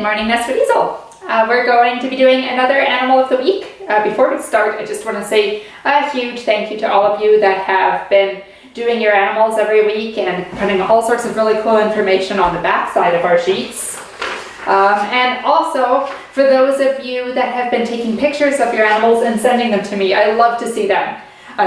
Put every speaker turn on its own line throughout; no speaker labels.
morning, Nus Wadeezulh. We're going to be doing another Animal of the Week. Before we start, I just want to say a huge thank you to all of you that have been doing your animals every week and putting all sorts of really cool information on the back side of our sheets. And also, for those of you that have been taking pictures of your animals and sending them to me, I love to see them.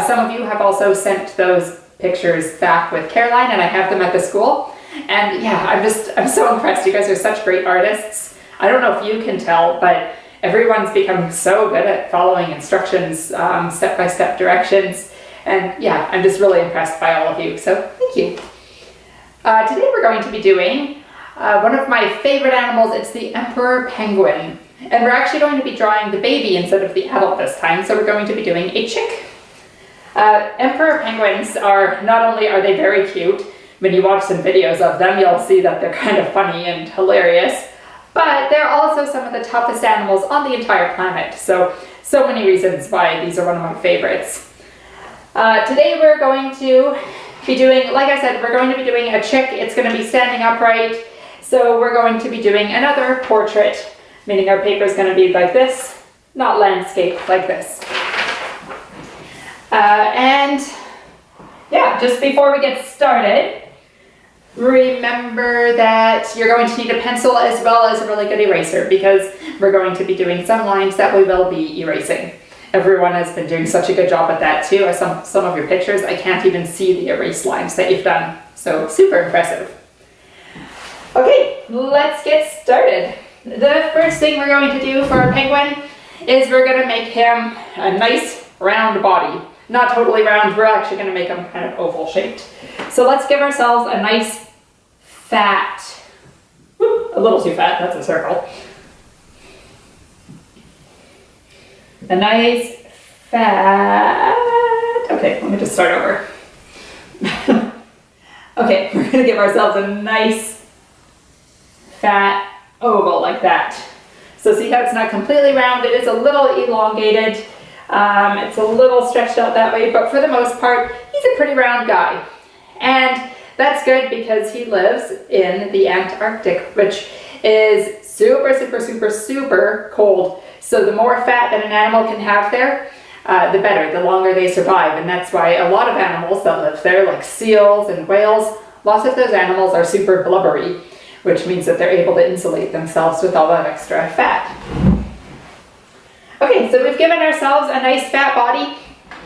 Some of you have also sent those pictures back with Caroline, and I have them at the school. And yeah, I'm so impressed. You guys are such great artists. I don't know if you can tell, but everyone's become so good at following instructions, step-by-step directions. And yeah, I'm just really impressed by all of you. So thank you. Today we're going to be doing one of my favorite animals. It's the emperor penguin. And we're actually going to be drawing the baby instead of the adult this time. So we're going to be doing a chick. Emperor penguins are, not only are they very cute, when you watch some videos of them, you'll see that they're kind of funny and hilarious, but they're also some of the toughest animals on the entire planet. So many reasons why these are one of my favorites. Today we're going to be doing, like I said, we're going to be doing a chick. It's going to be standing upright. So we're going to be doing another portrait, meaning our paper is going to be like this, not landscape, like this. And yeah, just before we get started, remember that you're going to need a pencil as well as a really good eraser, because we're going to be doing some lines that we will be erasing. Everyone has been doing such a good job at that too. Some of your pictures, I can't even see the erase lines that you've done. So super impressive. Okay, let's get started. The first thing we're going to do for our penguin is we're going to make him a nice round body. Not totally round, we're actually going to make him kind of oval shaped. So let's give ourselves a nice fat, a little too fat, that's a circle. A nice fat, okay, let me just start over. Okay, we're going to give ourselves a nice fat oval like that. So see how it's not completely round, it is a little elongated. It's a little stretched out that way, but for the most part, he's a pretty round guy. And that's good because he lives in the Antarctic, which is super, super, super, super cold. So the more fat that an animal can have there, the better, the longer they survive. And that's why a lot of animals that live there, like seals and whales, lots of those animals are super blubbery, which means that they're able to insulate themselves with all that extra fat. Okay, so we've given ourselves a nice fat body.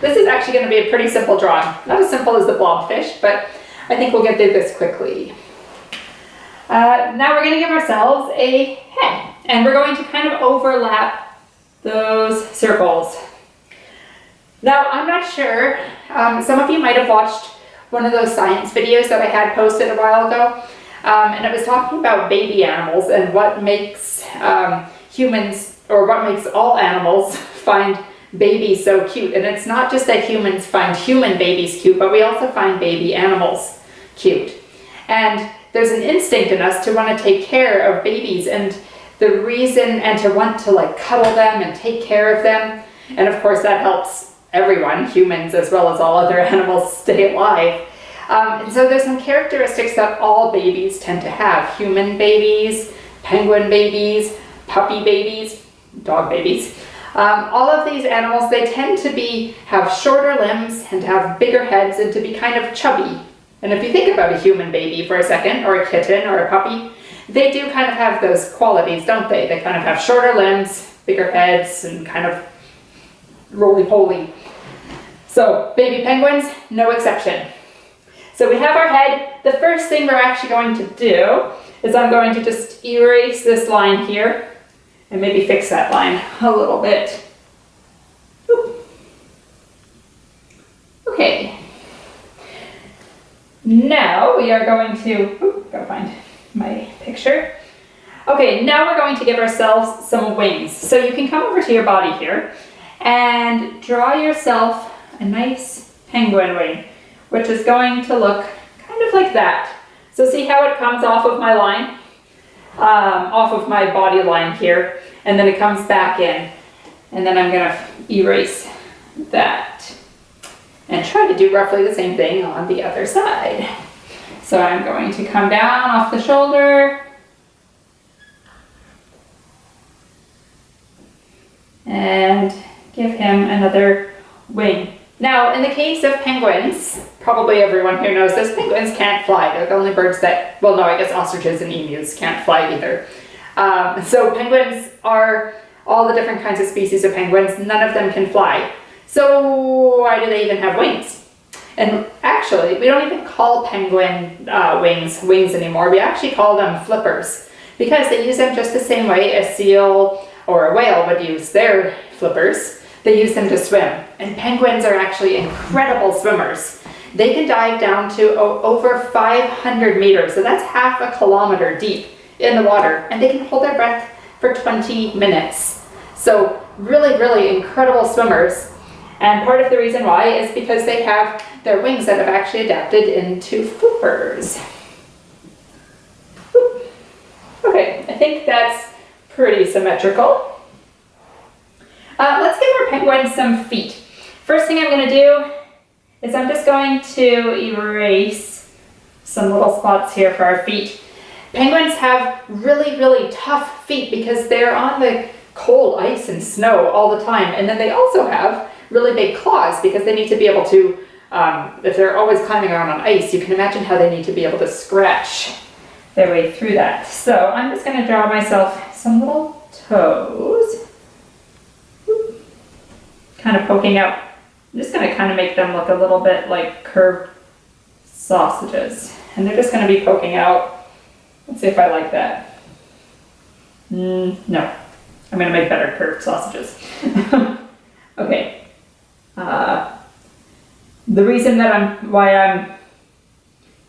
This is actually going to be a pretty simple drawing. Not as simple as the blobfish, but I think we'll get through this quickly. Now we're going to give ourselves a head, and we're going to kind of overlap those circles. Now, I'm not sure, some of you might have watched one of those science videos that I had posted a while ago, and it was talking about baby animals and what makes humans, or what makes all animals find babies so cute. And it's not just that humans find human babies cute, but we also find baby animals cute. And there's an instinct in us to want to take care of babies, and the reason, and to want to like cuddle them and take care of them. And of course that helps everyone, humans as well as all other animals, stay alive. And so there's some characteristics that all babies tend to have. Human babies, penguin babies, puppy babies, dog babies. All of these animals, they tend to have shorter limbs and to have bigger heads and to be kind of chubby. And if you think about a human baby for a second, or a kitten or a puppy, they do kind of have those qualities, don't they? They kind of have shorter limbs, bigger heads, and kind of roly-poly. So baby penguins, no exception. So we have our head. The first thing we're actually going to do is I'm going to just erase this line here and maybe fix that line a little bit. Oop. Okay. Now we are going to, go find my picture. Okay, now we're going to give ourselves some wings. So you can come over to your body here and draw yourself a nice penguin wing, which is going to look kind of like that. So see how it comes off of my line? Off of my body line here, and then it comes back in, and then I'm going to erase that and try to do roughly the same thing on the other side. So I'm going to come down off the shoulder and give him another wing. Now, in the case of penguins, probably everyone here knows this, penguins can't fly. They're the only birds that, well, no, I guess ostriches and emus can't fly either. So penguins are all the different kinds of species of penguins. None of them can fly. So why do they even have wings? And actually, we don't even call penguin wings anymore. We actually call them flippers because they use them just the same way a seal or a whale would use their flippers. They use them to swim. And penguins are actually incredible swimmers. They can dive down to over 500 meters, so that's half a kilometer deep in the water, and they can hold their breath for 20 minutes. So really, really incredible swimmers. And part of the reason why is because they have their wings that have actually adapted into flippers. Okay, I think that's pretty symmetrical. Let's give our penguin some feet. First thing I'm going to do is I'm just going to erase some little spots here for our feet. Penguins have really, really tough feet because they're on the cold ice and snow all the time. And then they also have really big claws because they need to be able to, if they're always climbing around on ice, you can imagine how they need to be able to scratch their way through that. So I'm just going to draw myself some little toes, kind of poking out. I'm just going to kind of make them look a little bit like curved sausages. And they're just going to be poking out. Let's see if I like that. No, I'm going to make better curved sausages. Okay. The reason that why I'm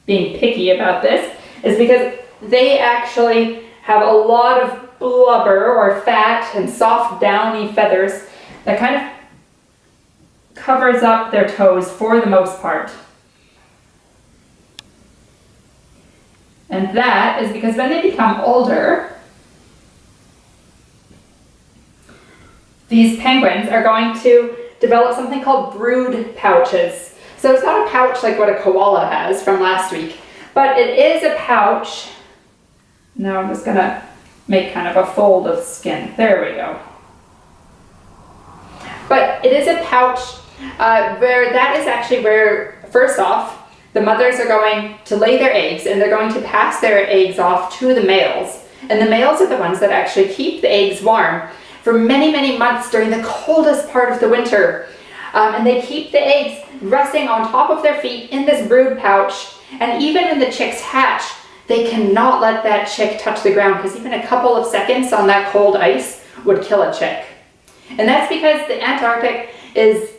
being picky about this is because they actually have a lot of blubber or fat and soft downy feathers that kind of covers up their toes for the most part. And that is because when they become older, these penguins are going to develop something called brood pouches. So it's not a pouch like what a koala has from last week, but it is a pouch. Now I'm just gonna make kind of a fold of skin. There we go. But it is a pouch where that is actually where, first off, the mothers are going to lay their eggs and they're going to pass their eggs off to the males. And the males are the ones that actually keep the eggs warm for many, many months during the coldest part of the winter. And they keep the eggs resting on top of their feet in this brood pouch. And even when the chicks hatch, they cannot let that chick touch the ground because even a couple of seconds on that cold ice would kill a chick. And that's because the Antarctic is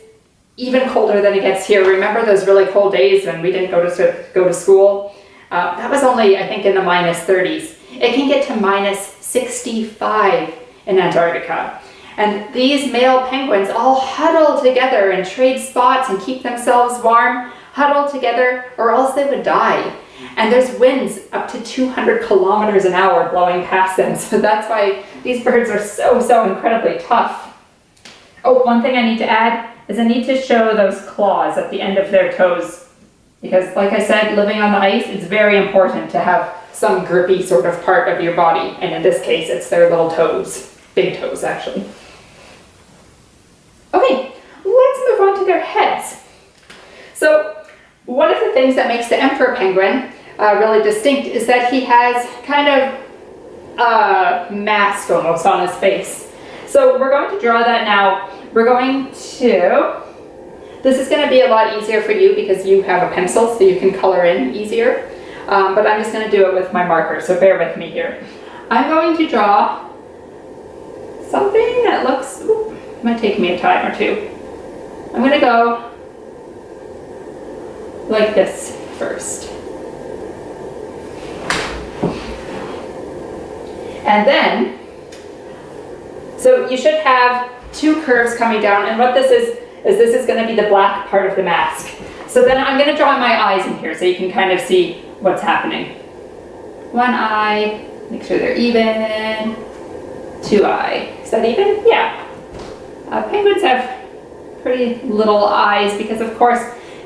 even colder than it gets here. Remember those really cold days when we didn't go to school? That was only, I think, in the -30s. It can get to -65 in Antarctica. And these male penguins all huddle together and trade spots and keep themselves warm, huddle together, or else they would die. And there's winds up to 200 kilometers an hour blowing past them. So that's why these birds are so incredibly tough. Oh, one thing I need to add is I need to show those claws at the end of their toes. Because like I said, living on the ice, it's very important to have some grippy sort of part of your body. And in this case, it's their little toes. Big toes, actually. Okay, let's move on to their heads. So one of the things that makes the emperor penguin really distinct is that he has kind of a mask almost on his face. So we're going to draw that now. We're going to, this is going to be a lot easier for you because you have a pencil so you can color in easier. But I'm just going to do it with my marker, so bear with me here. I'm going to draw something that looks, it might take me a time or two. I'm going to go like this first. And then, so you should have two curves coming down, and what this is this is going to be the black part of the mask. So then I'm going to draw my eyes in here so you can kind of see what's happening. One eye, make sure they're even. Two eye. Is that even? Yeah. Penguins have pretty little eyes because, of course,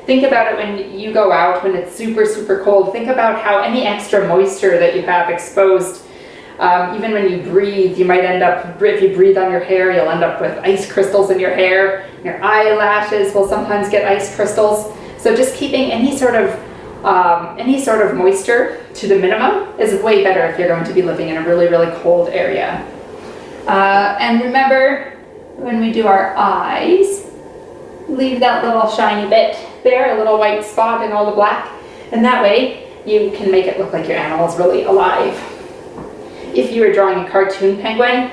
think about it when you go out when it's super cold. Think about how any extra moisture that you have exposed Even when you breathe, you might end up, if you breathe on your hair, you'll end up with ice crystals in your hair. Your eyelashes will sometimes get ice crystals. So just keeping any sort of moisture to the minimum is way better if you're going to be living in a really, really cold area. And remember, when we do our eyes, leave that little shiny bit there, a little white spot in all the black, and that way you can make it look like your animal's really alive. If you were drawing a cartoon penguin,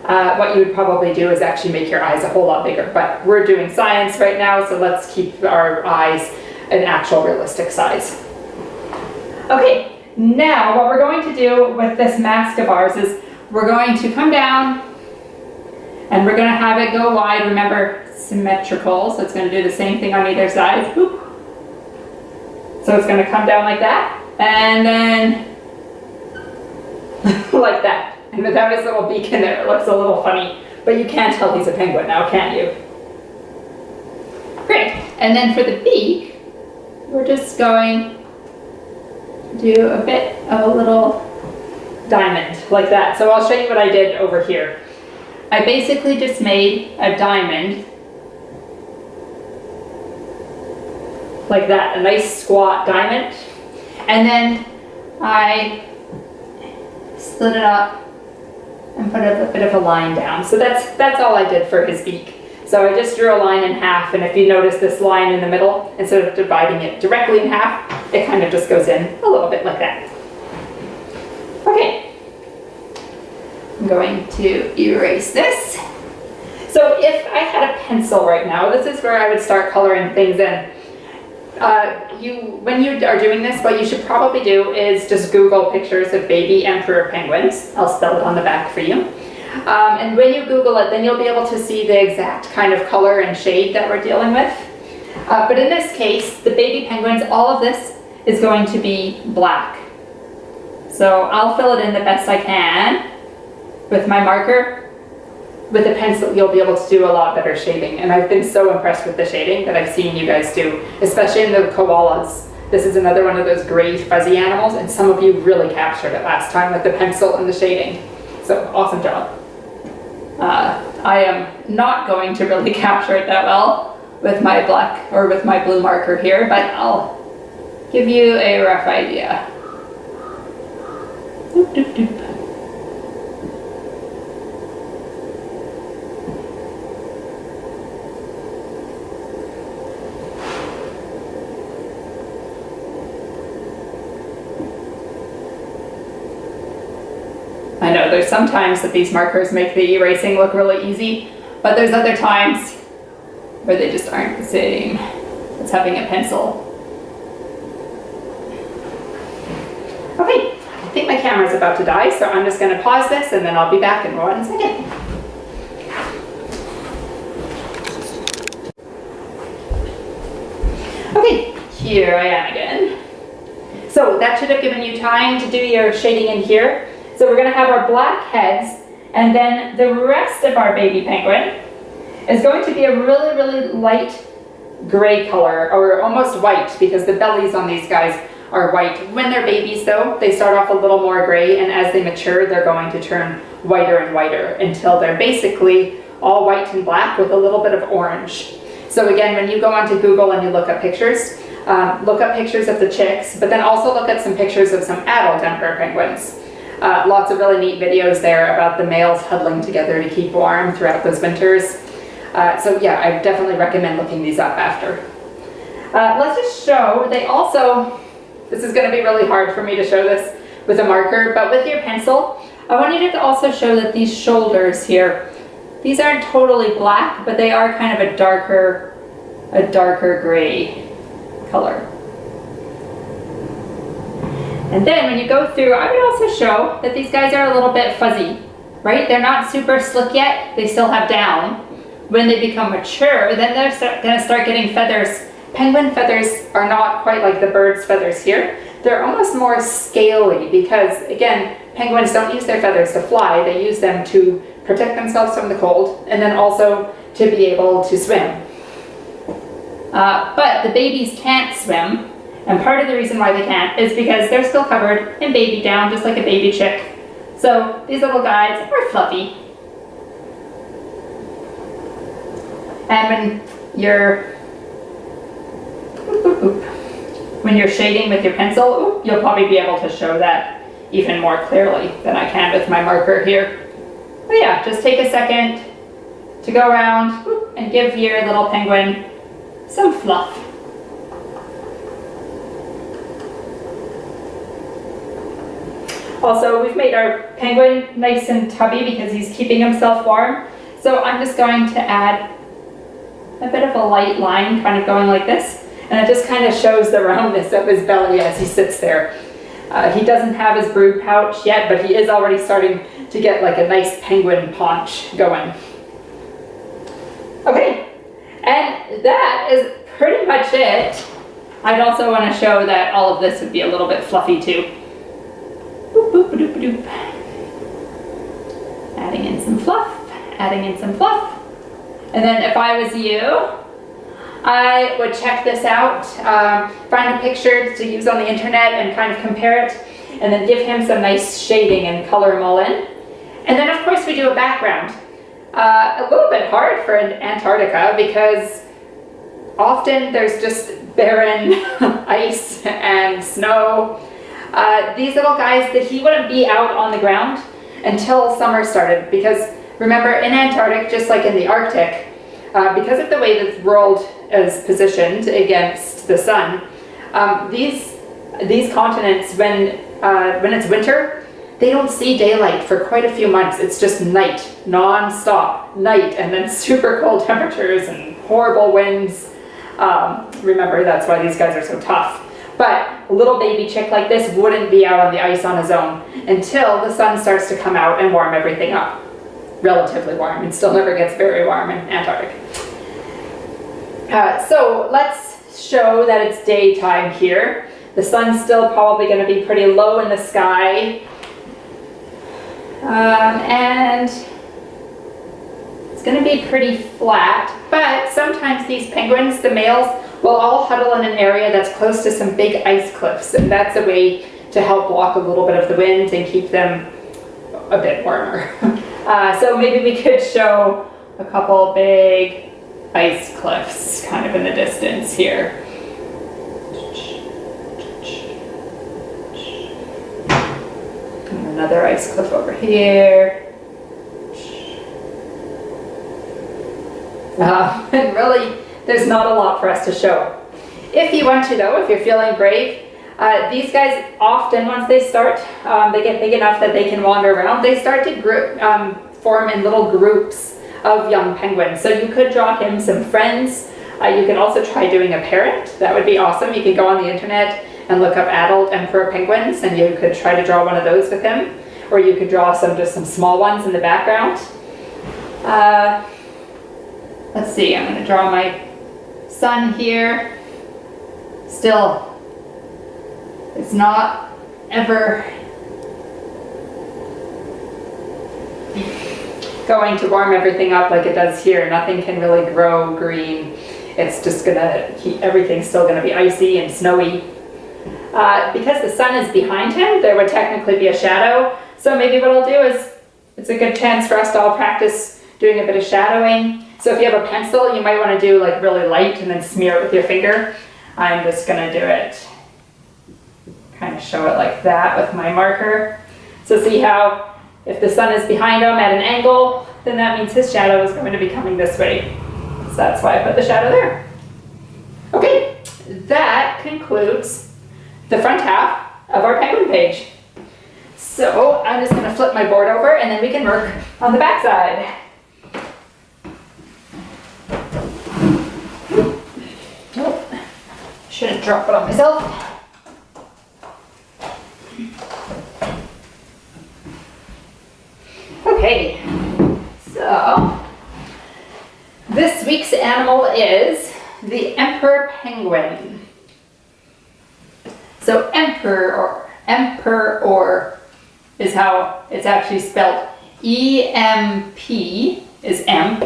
what you would probably do is actually make your eyes a whole lot bigger, but we're doing science right now, so let's keep our eyes an actual realistic size. Okay, now what we're going to do with this mask of ours is we're going to come down and we're going to have it go wide. Remember, symmetrical, so it's going to do the same thing on either side. Boop. So it's going to come down like that, and then like that. And without his little beak in there, it looks a little funny, but you can't tell he's a penguin now, can you? Great. And then for the beak, we're just going to do a bit of a little diamond like that. So I'll show you what I did over here. I basically just made a diamond like that, a nice squat diamond, and then I split it up and put a bit of a line down. So that's all I did for his beak. So I just drew a line in half, and if you notice this line in the middle, instead of dividing it directly in half, it kind of just goes in a little bit like that. Okay, I'm going to erase this. So if I had a pencil right now, this is where I would start coloring things in. When you are doing this, what you should probably do is just Google pictures of baby emperor penguins. I'll spell it on the back for you. And when you Google it, then you'll be able to see the exact kind of color and shade that we're dealing with. But in this case, the baby penguins, all of this is going to be black. So I'll fill it in the best I can with my marker. With a pencil, you'll be able to do a lot better shading. And I've been so impressed with the shading that I've seen you guys do, especially in the koalas. This is another one of those gray fuzzy animals, and some of you really captured it last time with the pencil and the shading. So awesome job. I am not going to really capture it that well with my black or with my blue marker here, but I'll give you a rough idea. Doop, doop, doop. I know there's some times that these markers make the erasing look really easy, but there's other times where they just aren't the same as having a pencil. Okay, I think my camera's about to die, so I'm just going to pause this and then I'll be back in 1 second. Okay, here I am again. So that should have given you time to do your shading in here. So we're going to have our black heads, and then the rest of our baby penguin is going to be a really, really light gray color, or almost white, because the bellies on these guys are white. When they're babies though, they start off a little more gray, and as they mature, they're going to turn whiter and whiter until they're basically all white and black with a little bit of orange. So again, when you go onto Google and you look up pictures of the chicks, but then also look at some pictures of some adult emperor penguins. Lots of really neat videos there about the males huddling together to keep warm throughout those winters. So yeah, I definitely recommend looking these up after. Let's just show, they also, this is going to be really hard for me to show this with a marker, but with your pencil, I want you to also show that these shoulders here, these aren't totally black, but they are kind of a darker gray color. And then when you go through, I would also show that these guys are a little bit fuzzy, right? They're not super slick yet. They still have down. When they become mature, then they're going to start getting feathers. Penguin feathers are not quite like the bird's feathers here. They're almost more scaly because, again, penguins don't use their feathers to fly. They use them to protect themselves from the cold and then also to be able to swim. But the babies can't swim. And part of the reason why they can't is because they're still covered in baby down, just like a baby chick. So these little guys are fluffy. And when you're shading with your pencil, you'll probably be able to show that even more clearly than I can with my marker here. But yeah, just take a second to go around and give your little penguin some fluff. Also, we've made our penguin nice and tubby because he's keeping himself warm. So I'm just going to add a bit of a light line kind of going like this. And it just kind of shows the roundness of his belly as he sits there. He doesn't have his brood pouch yet, but he is already starting to get like a nice penguin paunch going. Okay, and that is pretty much it. I'd also want to show that all of this would be a little bit fluffy too. Boop, boop, doop, doop. Adding in some fluff, adding in some fluff. And then if I was you, I would check this out, find a picture to use on the internet and kind of compare it, and then give him some nice shading and color them all in. And then of course we do a background. A little bit hard for Antarctica because often there's just barren ice and snow. These little guys, that he wouldn't be out on the ground until summer started, because remember, in Antarctic, just like in the Arctic, because of the way the world is positioned against the sun, these continents, when it's winter, they don't see daylight for quite a few months. It's just night, non-stop night, and then super cold temperatures and horrible winds. Remember, that's why these guys are so tough. But a little baby chick like this wouldn't be out on the ice on his own until the sun starts to come out and warm everything up. Relatively warm. It still never gets very warm in Antarctic. So let's show that it's daytime here. The sun's still probably going to be pretty low in the sky. And it's going to be pretty flat, but sometimes these penguins, the males, will all huddle in an area that's close to some big ice cliffs, and that's a way to help block a little bit of the wind and keep them a bit warmer. So maybe we could show a couple big ice cliffs kind of in the distance here. And another ice cliff over here. And really, there's not a lot for us to show. If you want to though, if you're feeling brave, these guys often, once they start, they get big enough that they can wander around, they start to form in little groups of young penguins. So you could draw him some friends. You can also try doing a parent. That would be awesome. You can go on the internet and look up adult emperor penguins, and you could try to draw one of those with him. Or you could draw just some small ones in the background. Let's see, I'm going to draw my son here. Still, it's not ever going to warm everything up like it does here. Nothing can really grow green. It's just gonna keep, everything's still gonna be icy and snowy. Because the sun is behind him, there would technically be a shadow. So maybe what I'll do is, it's a good chance for us to all practice doing a bit of shadowing. So if you have a pencil, you might want to do like really light and then smear it with your finger. I'm just gonna do it, kind of show it like that with my marker. So see how if the sun is behind him at an angle, then that means his shadow is going to be coming this way. So that's why I put the shadow there. Okay, that concludes the front half of our penguin page. So I'm just going to flip my board over and then we can work on the back side. Oh, shouldn't drop it on myself. Okay, so this week's animal is the emperor penguin. So emperor is how it's actually spelled. E-M-P is emp.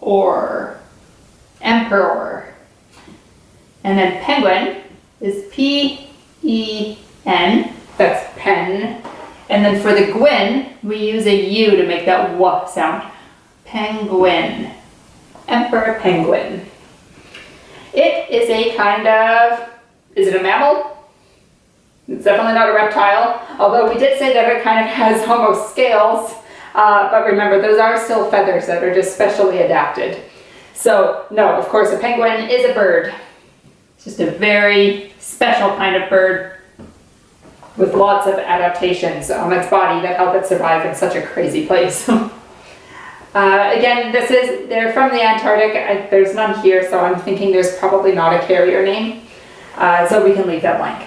Or emperor. And then penguin is P-E-N-G-U-I-N. N, that's pen. And then for the gwyn, we use a U to make that W sound. Penguin. Emperor penguin. It is a kind of, is it a mammal? It's definitely not a reptile, although we did say that it kind of has almost scales. But remember, those are still feathers that are just specially adapted. So no, of course, a penguin is a bird. It's just a very special kind of bird with lots of adaptations on its body that help it survive in such a crazy place. Again, they're from the Antarctic. There's none here, so I'm thinking there's probably not a carrier name. So we can leave that blank.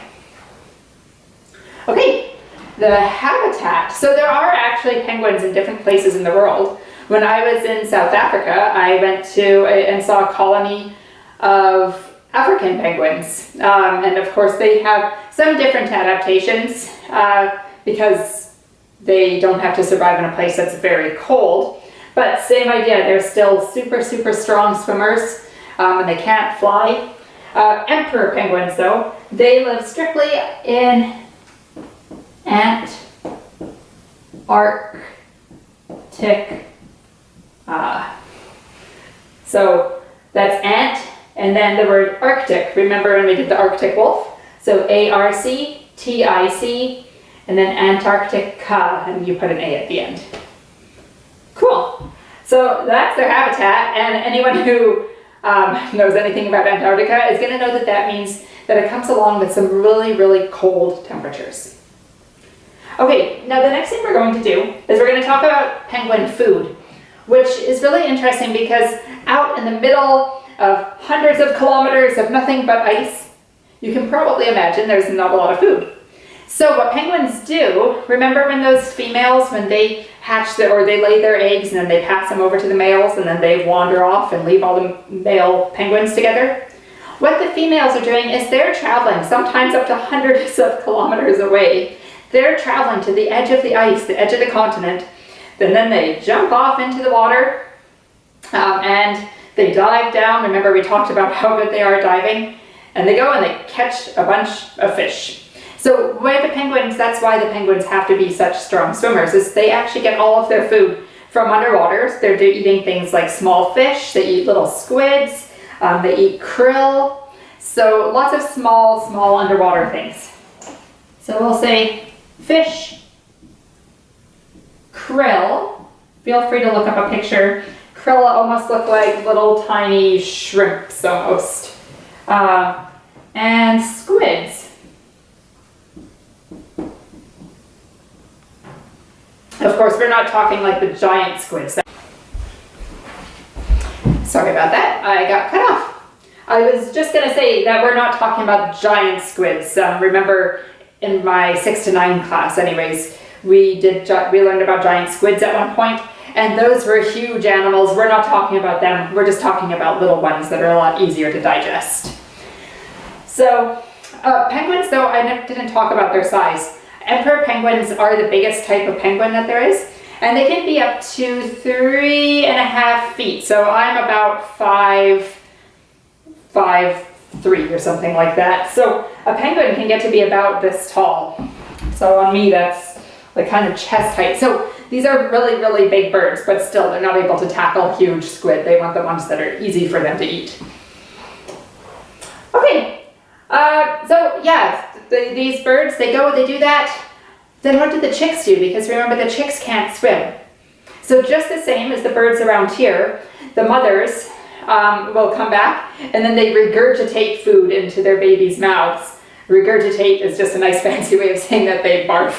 Okay, the habitat. So there are actually penguins in different places in the world. When I was in South Africa, I went to and saw a colony of African penguins. And of course they have some different adaptations because they don't have to survive in a place that's very cold. But same idea, they're still super, super strong swimmers and they can't fly. Emperor penguins though, they live strictly in Antarctic. So that's ant, and then the word Arctic. Remember when we did the Arctic wolf? So A-R-C-T-I-C, and then Antarctica, and you put an A at the end. Cool. So that's their habitat, and anyone who knows anything about Antarctica is going to know that that means that it comes along with some really, really cold temperatures. Okay, now the next thing we're going to do is we're going to talk about penguin food, which is really interesting because out in the middle of hundreds of kilometers of nothing but ice, you can probably imagine there's not a lot of food. So what penguins do, remember when those females, when they hatch or they lay their eggs and then they pass them over to the males and then they wander off and leave all the male penguins together? What the females are doing is they're traveling, sometimes up to hundreds of kilometers away. They're traveling to the edge of the ice, the edge of the continent, and then they jump off into the water and they dive down. Remember we talked about how good they are at diving, and they go and they catch a bunch of fish. So where the penguins, that's why the penguins have to be such strong swimmers, is they actually get all of their food from underwater. They're eating things like small fish, they eat little squids, they eat krill, so lots of small underwater things. So we'll say fish, krill. Feel free to look up a picture. Krill almost look like little tiny shrimps almost. And squids. Of course, we're not talking like the giant squids. Sorry about that, I got cut off. I was just going to say that we're not talking about giant squids. Remember in my 6 to 9 class anyways, we learned about giant squids at one point, and those were huge animals. We're not talking about them, we're just talking about little ones that are a lot easier to digest. So penguins though, I didn't talk about their size. Emperor penguins are the biggest type of penguin that there is, and they can be up to 3.5 feet. So I'm about 5'3" or something like that. So a penguin can get to be about this tall. So on me, that's like kind of chest height. So these are really, really big birds, but still they're not able to tackle huge squid. They want the ones that are easy for them to eat. Okay, so yeah, these birds, they go, they do that. Then what do the chicks do? Because remember, the chicks can't swim. So just the same as the birds around here, the mothers will come back and then they regurgitate food into their babies' mouths. Regurgitate is just a nice fancy way of saying that they barf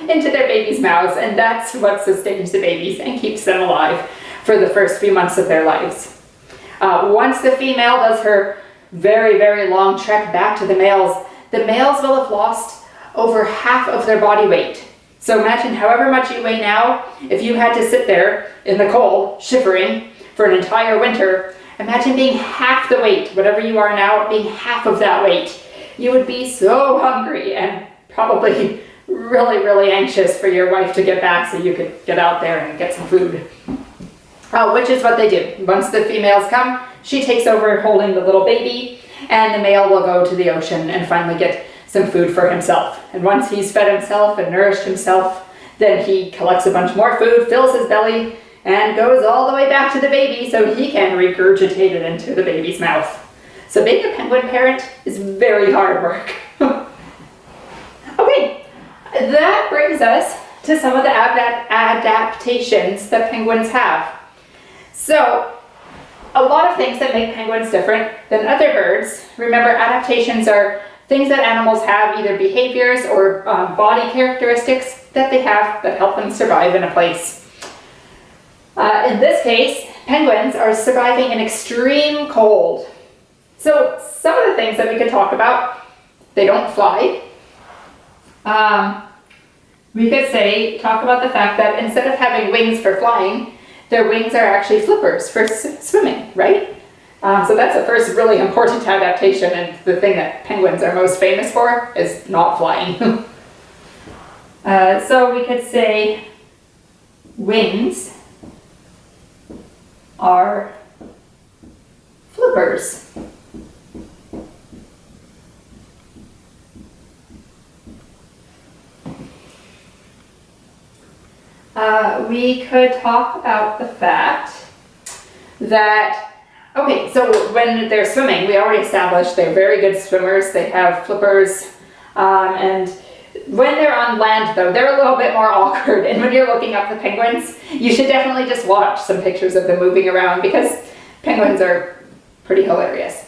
into their babies' mouths, and that's what sustains the babies and keeps them alive for the first few months of their lives. Once the female does her very, very long trek back to the males will have lost over half of their body weight. So imagine however much you weigh now, if you had to sit there in the cold, shivering for an entire winter, imagine being half the weight, whatever you are now, being half of that weight. You would be so hungry and probably really, really anxious for your wife to get back so you could get out there and get some food. Which is what they do. Once the females come, she takes over holding the little baby, and the male will go to the ocean and finally get some food for himself. And once he's fed himself and nourished himself, then he collects a bunch more food, fills his belly, and goes all the way back to the baby so he can regurgitate it into the baby's mouth. So being a penguin parent is very hard work. Okay, that brings us to some of the adaptations that penguins have. So, a lot of things that make penguins different than other birds. Remember, adaptations are things that animals have, either behaviors or body characteristics that they have that help them survive in a place. In this case, penguins are surviving in extreme cold. So some of the things that we could talk about, they don't fly. We could talk about the fact that instead of having wings for flying, their wings are actually flippers for swimming, right? So that's the first really important adaptation, and the thing that penguins are most famous for is not flying. So we could say wings are flippers. We could talk about the fact that, okay, so when they're swimming, we already established they're very good swimmers. They have flippers, and when they're on land, though, they're a little bit more awkward. And when you're looking up the penguins, you should definitely just watch some pictures of them moving around, because penguins are pretty hilarious.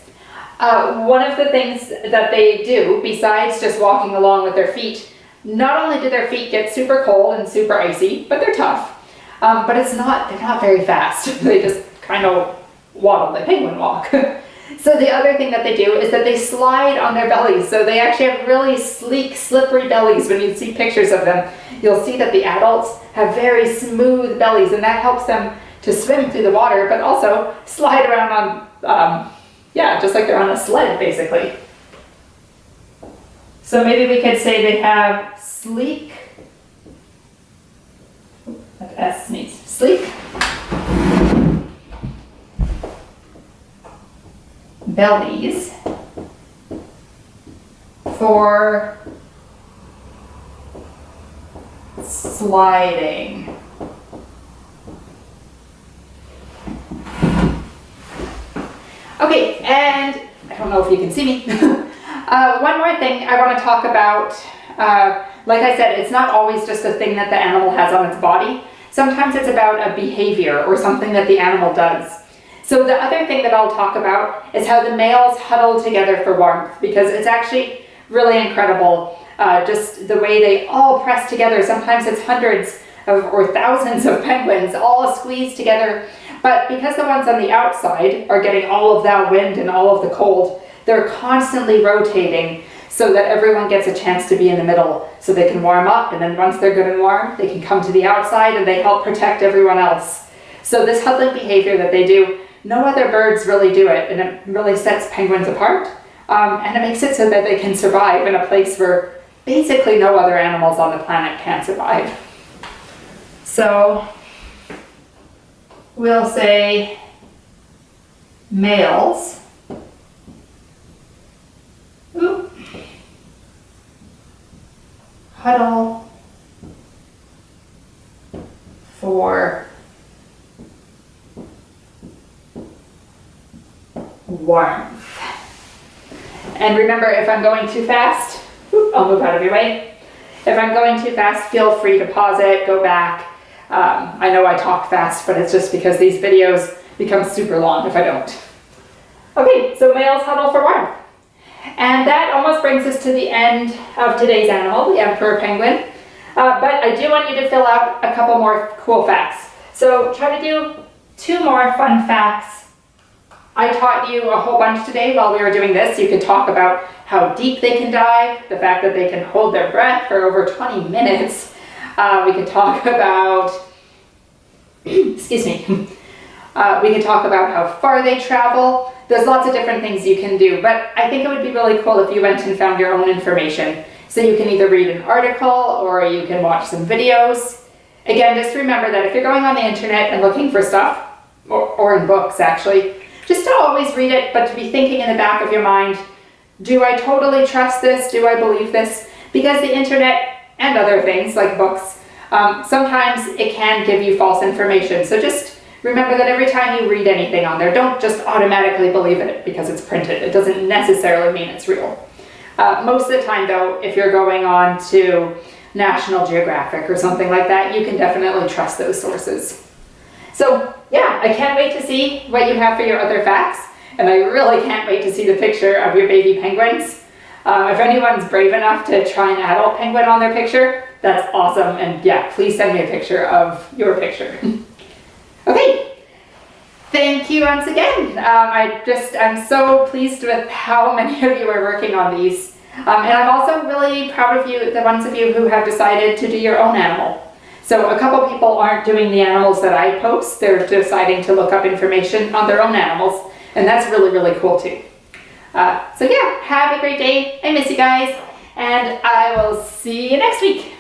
One of the things that they do, besides just walking along with their feet, not only do their feet get super cold and super icy, but they're tough. But they're not very fast. They just kind of waddle, the penguin walk. So the other thing that they do is that they slide on their bellies. So they actually have really sleek, slippery bellies. When you see pictures of them, you'll see that the adults have very smooth bellies, and that helps them to swim through the water, but also slide around on, just like they're on a sled, basically. So maybe we could say they have sleek, that S needs sleek, bellies for sliding. Okay, and I don't know if you can see me. One more thing I want to talk about. Like I said, it's not always just a thing that the animal has on its body. Sometimes it's about a behavior or something that the animal does. So the other thing that I'll talk about is how the males huddle together for warmth, because it's actually really incredible, just the way they all press together. Sometimes it's hundreds or thousands of penguins all squeezed together, but because the ones on the outside are getting all of that wind and all of the cold, they're constantly rotating so that everyone gets a chance to be in the middle, so they can warm up, and then once they're good and warm, they can come to the outside and they help protect everyone else. So this huddling behavior that they do, no other birds really do it, and it really sets penguins apart, and it makes it so that they can survive in a place where basically no other animals on the planet can survive. So we'll say males huddle for warmth. And remember, if I'm going too fast, I'll move out of your way. If I'm going too fast, feel free to pause it, go back. I know I talk fast, but it's just because these videos become super long if I don't. Okay, so males huddle for warmth. And that almost brings us to the end of today's animal, the emperor penguin. But I do want you to fill out a couple more cool facts. So try to do 2 more fun facts. I taught you a whole bunch today while we were doing this. You could talk about how deep they can dive, the fact that they can hold their breath for over 20 minutes. We could talk about, excuse me, we could talk about how far they travel. There's lots of different things you can do, but I think it would be really cool if you went and found your own information. So you can either read an article or you can watch some videos. Again, just remember that if you're going on the internet and looking for stuff, or in books actually, just to always read it, but to be thinking in the back of your mind, Do I totally trust this? Do I believe this? Because the internet and other things like books, sometimes it can give you false information. So just remember that every time you read anything on there, don't just automatically believe it because it's printed. It doesn't necessarily mean it's real. Most of the time though, if you're going on to National Geographic or something like that, you can definitely trust those sources. So yeah, I can't wait to see what you have for your other facts, and I really can't wait to see the picture of your baby penguins. If anyone's brave enough to try an adult penguin on their picture, that's awesome, and yeah, please send me a picture of your picture. Okay, thank you once again. I'm so pleased with how many of you are working on these. And I'm also really proud of you, the ones of you who have decided to do your own animal. So a couple people aren't doing the animals that I post, they're deciding to look up information on their own animals, and that's really, really cool too. So yeah, have a great day. I miss you guys, and I will see you next week.